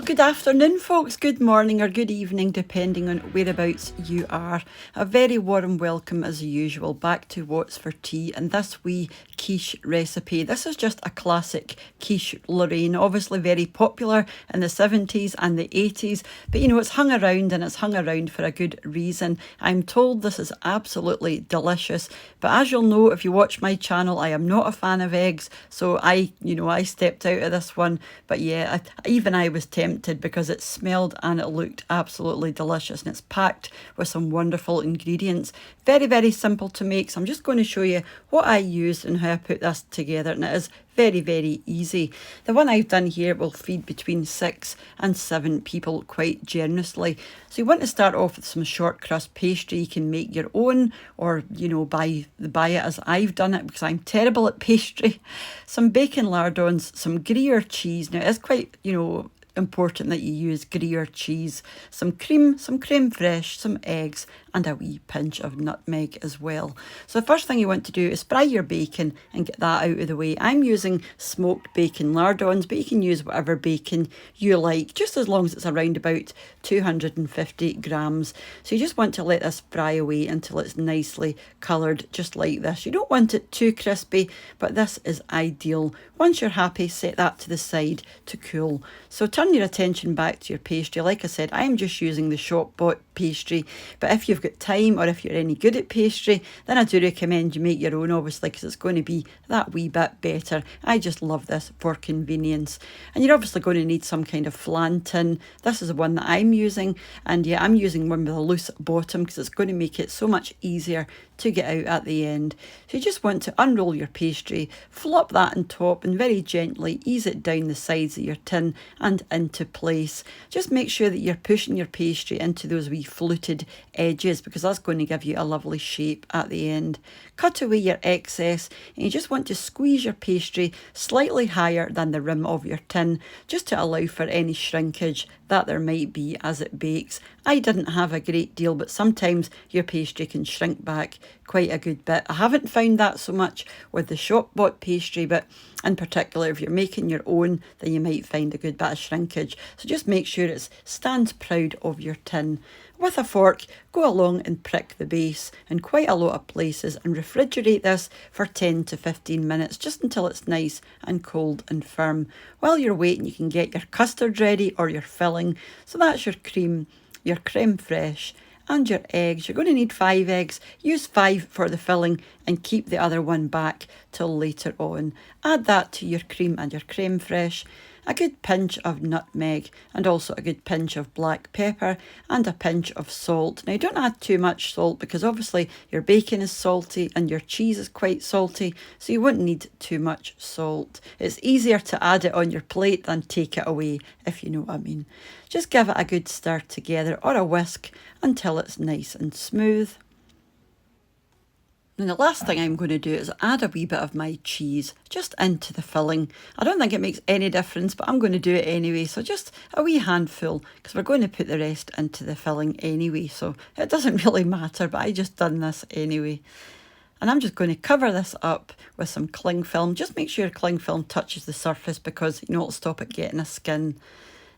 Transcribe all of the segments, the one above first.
Well, good afternoon, folks. Good morning or good evening, depending on whereabouts you are. A very warm welcome, as usual, back to What's for Tea and this wee quiche recipe. This is just a classic quiche Lorraine, obviously very popular in the 70s and the 80s, but you know, it's hung around and it's hung around for a good reason. I'm told this is absolutely delicious, but as you'll know, if you watch my channel, I am not a fan of eggs, so I stepped out of this one. But yeah, even I was tempted because it smelled and it looked absolutely delicious, and it's packed with some wonderful ingredients. Very, very simple to make, so I'm just going to show you what I used and how I put this together, and it is very, very easy. The one I've done here will feed between 6 and 7 people quite generously. So you want to start off with some shortcrust pastry. You can make your own, or buy it as I've done it, because I'm terrible at pastry. Some bacon lardons, some gruyere cheese. Now it's quite important that you use gruyere cheese, some cream, some crème fraîche, some eggs, and a wee pinch of nutmeg as well. So the first thing you want to do is fry your bacon and get that out of the way. I'm using smoked bacon lardons, but you can use whatever bacon you like, just as long as it's around about 250 grams. So you just want to let this fry away until it's nicely coloured, just like this. You don't want it too crispy, but this is ideal. Once you're happy, set that to the side to cool. So turn your attention back to your pastry. Like I said, I'm just using the shop-bought pastry, but if you've got time, or if you're any good at pastry, then I do recommend you make your own, obviously, because it's going to be that wee bit better. I just love this for convenience. And you're obviously going to need some kind of flan tin. This is the one that I'm using, and yeah, I'm using one with a loose bottom because it's going to make it so much easier to get out at the end. So you just want to unroll your pastry, flop that on top, and very gently ease it down the sides of your tin and into place. Just make sure that you're pushing your pastry into those wee fluted edges, because that's going to give you a lovely shape at the end. Cut away your excess, and you just want to squeeze your pastry slightly higher than the rim of your tin, just to allow for any shrinkage that there might be as it bakes. I didn't have a great deal, but sometimes your pastry can shrink back quite a good bit. I haven't found that so much with the shop-bought pastry, but in particular, if you're making your own, then you might find a good bit of shrinkage. So just make sure it stands proud of your tin. With a fork, go along and prick the base in quite a lot of places and refrigerate this for 10 to 15 minutes, just until it's nice and cold and firm. While you're waiting, you can get your custard ready, or your filling. So that's your cream, your crème fraîche, and your eggs. You're going to need 5 eggs. Use 5 for the filling and keep the other one back till later on. Add that to your cream and your crème fraîche, a good pinch of nutmeg, and also a good pinch of black pepper, and a pinch of salt. Now, don't add too much salt, because obviously your bacon is salty and your cheese is quite salty, so you won't need too much salt. It's easier to add it on your plate than take it away, if you know what I mean. Just give it a good stir together, or a whisk, until it's nice and smooth. And the last thing I'm going to do is add a wee bit of my cheese just into the filling. I don't think it makes any difference, but I'm going to do it anyway. So just a wee handful, because we're going to put the rest into the filling anyway. So it doesn't really matter, but I just done this anyway. And I'm just going to cover this up with some cling film. Just make sure cling film touches the surface, because it'll stop it getting a skin.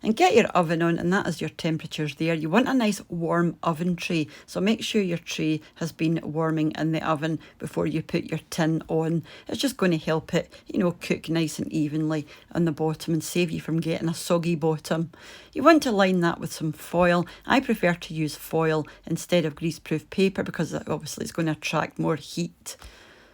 And get your oven on, and that is your temperatures there. You want a nice warm oven tray, so make sure your tray has been warming in the oven before you put your tin on. It's just going to help it, cook nice and evenly on the bottom and save you from getting a soggy bottom. You want to line that with some foil. I prefer to use foil instead of greaseproof paper, because obviously it's going to attract more heat.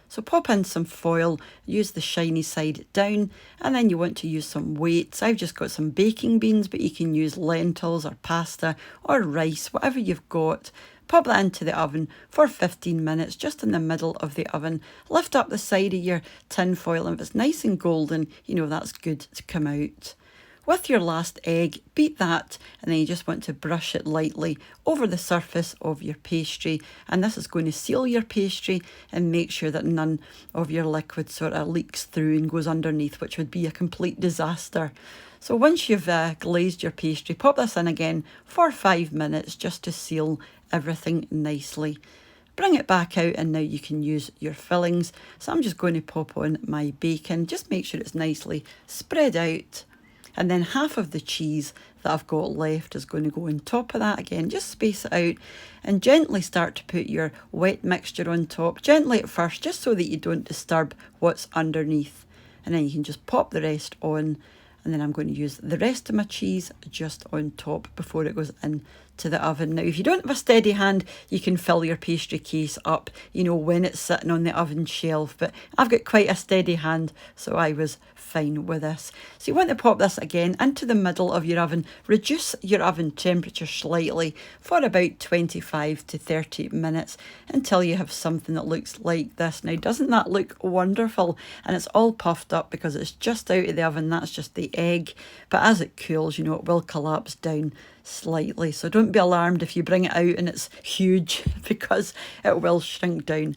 So pop in some foil, use the shiny side down, and then you want to use some weights. I've just got some baking beans, but you can use lentils or pasta or rice, whatever you've got. Pop that into the oven for 15 minutes, just in the middle of the oven. Lift up the side of your tin foil, and if it's nice and golden, that's good to come out. With your last egg, beat that, and then you just want to brush it lightly over the surface of your pastry, and this is going to seal your pastry and make sure that none of your liquid sort of leaks through and goes underneath, which would be a complete disaster. So once you've glazed your pastry, pop this in again for 5 minutes just to seal everything nicely. Bring it back out, and now you can use your fillings. So I'm just going to pop on my bacon. Just make sure it's nicely spread out. And then half of the cheese that I've got left is going to go on top of that again. Just space it out and gently start to put your wet mixture on top. Gently at first, just so that you don't disturb what's underneath. And then you can just pop the rest on. And then I'm going to use the rest of my cheese just on top before it goes in to the oven. Now, if you don't have a steady hand, you can fill your pastry case up, you know, when it's sitting on the oven shelf. But I've got quite a steady hand, so I was fine with this. So you want to pop this again into the middle of your oven. Reduce your oven temperature slightly for about 25 to 30 minutes until you have something that looks like this. Now, doesn't that look wonderful? And it's all puffed up because it's just out of the oven. That's just the egg. But as it cools, you know, it will collapse down slightly. So don't be alarmed if you bring it out and it's huge, because it will shrink down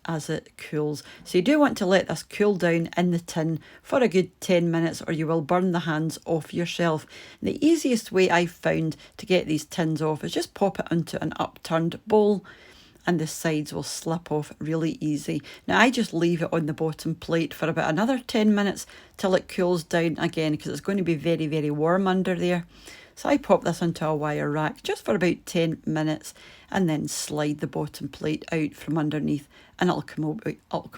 as it cools. So you do want to let this cool down in the tin for a good 10 minutes or you will burn the hands off yourself. And the easiest way I've found to get these tins off is just pop it into an upturned bowl and the sides will slip off really easy. Now I just leave it on the bottom plate for about another 10 minutes till it cools down again, because it's going to be very, very warm under there. So I pop this onto a wire rack just for about 10 minutes and then slide the bottom plate out from underneath and it'll come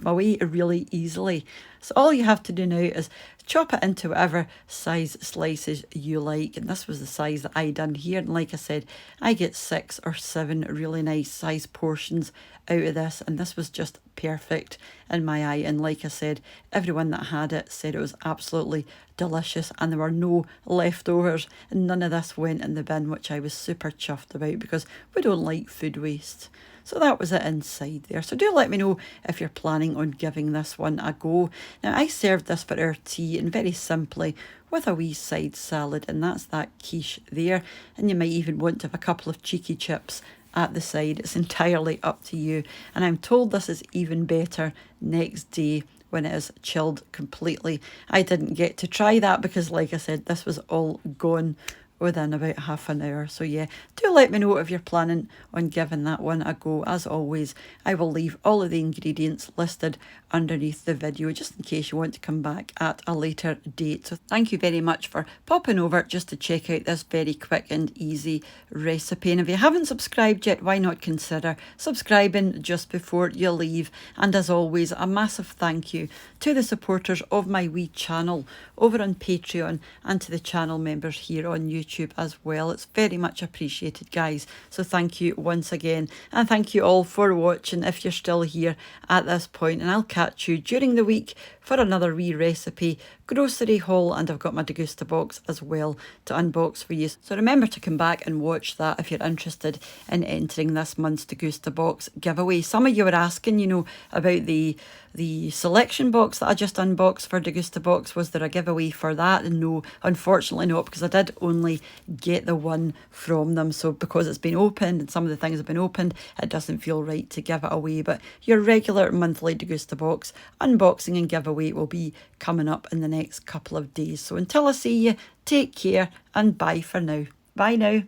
away really easily. So all you have to do now is chop it into whatever size slices you like. And this was the size that I done here. And like I said, I get 6 or 7 really nice size portions out of this. And this was just perfect in my eye. And like I said, everyone that had it said it was absolutely delicious and there were no leftovers and none of this went in the bin, which I was super chuffed about because we don't like food waste. So that was it inside there. So do let me know if you're planning on giving this one a go. Now I served this for our tea and very simply with a wee side salad, and that's that quiche there. And you might even want to have a couple of cheeky chips at the side. It's entirely up to you. And I'm told this is even better next day when it is chilled completely. I didn't get to try that because, like I said, this was all gone within about half an hour. So yeah, do let me know if you're planning on giving that one a go. As always, I will leave all of the ingredients listed underneath the video just in case you want to come back at a later date. So thank you very much for popping over just to check out this very quick and easy recipe. And if you haven't subscribed yet, why not consider subscribing just before you leave. And as always, a massive thank you to the supporters of my wee channel over on Patreon and to the channel members here on YouTube as well. It's very much appreciated, guys. So thank you once again, and thank you all for watching if you're still here at this point, and I'll catch you during the week for another wee recipe grocery haul, and I've got my degusta box as well to unbox for you. So remember to come back and watch that if you're interested in entering this month's degusta box giveaway. Some of you were asking, you know, about the selection box that I just unboxed for degusta box. Was there a giveaway for that? And no, unfortunately not, because I did only get the one from them. So because it's been opened and some of the things have been opened, it doesn't feel right to give it away. But your regular monthly degusta box unboxing and giveaway will be coming up in the next couple of days. So until I see you, take care and bye for now. Bye now.